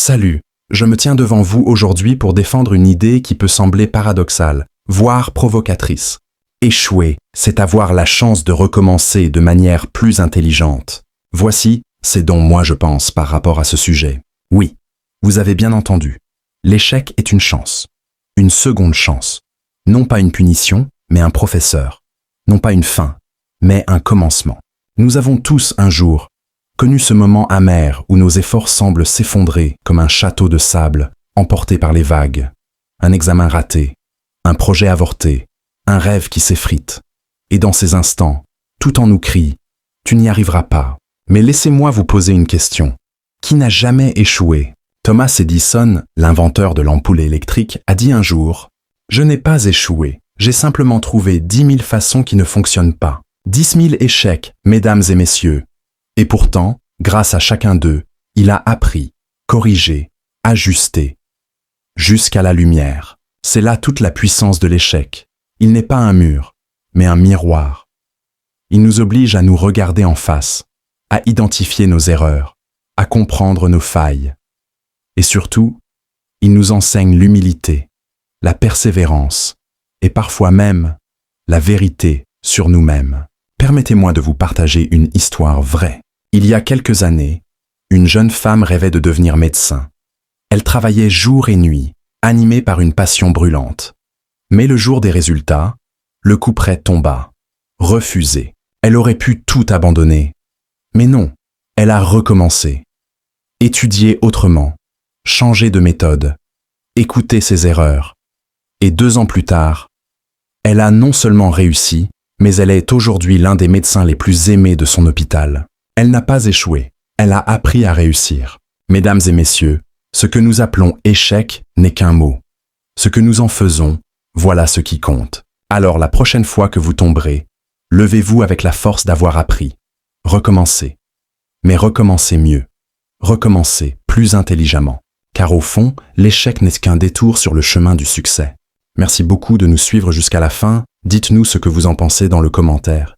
Salut, je me tiens devant vous aujourd'hui pour défendre une idée qui peut sembler paradoxale, voire provocatrice. Échouer, c'est avoir la chance de recommencer de manière plus intelligente. Voici ce dont moi je pense par rapport à ce sujet. Oui, vous avez bien entendu. L'échec est une chance. Une seconde chance. Non pas une punition, mais un professeur. Non pas une fin, mais un commencement. Nous avons tous un jour connu ce moment amer où nos efforts semblent s'effondrer comme un château de sable emporté par les vagues. Un examen raté, un projet avorté, un rêve qui s'effrite. Et dans ces instants, tout en nous crie « Tu n'y arriveras pas ». Mais laissez-moi vous poser une question. Qui n'a jamais échoué? Thomas Edison, l'inventeur de l'ampoule électrique, a dit un jour « Je n'ai pas échoué, j'ai simplement trouvé 10 000 façons qui ne fonctionnent pas. 10 000 échecs, mesdames et messieurs. Et pourtant, grâce à chacun d'eux, il a appris, corrigé, ajusté. Jusqu'à la lumière. C'est là toute la puissance de l'échec. Il n'est pas un mur, mais un miroir. Il nous oblige à nous regarder en face, à identifier nos erreurs, à comprendre nos failles. Et surtout, il nous enseigne l'humilité, la persévérance et parfois même la vérité sur nous-mêmes. Permettez-moi de vous partager une histoire vraie. Il y a quelques années, une jeune femme rêvait de devenir médecin. Elle travaillait jour et nuit, animée par une passion brûlante. Mais le jour des résultats, le couperet tomba. Refusé. Elle aurait pu tout abandonner. Mais non, elle a recommencé. Étudié autrement, changé de méthode, écouté ses erreurs. Et 2 ans plus tard, elle a non seulement réussi, mais elle est aujourd'hui l'un des médecins les plus aimés de son hôpital. Elle n'a pas échoué, elle a appris à réussir. Mesdames et messieurs, ce que nous appelons échec n'est qu'un mot. Ce que nous en faisons, voilà ce qui compte. Alors la prochaine fois que vous tomberez, levez-vous avec la force d'avoir appris. Recommencez. Mais recommencez mieux. Recommencez plus intelligemment. Car au fond, l'échec n'est qu'un détour sur le chemin du succès. Merci beaucoup de nous suivre jusqu'à la fin. Dites-nous ce que vous en pensez dans le commentaire.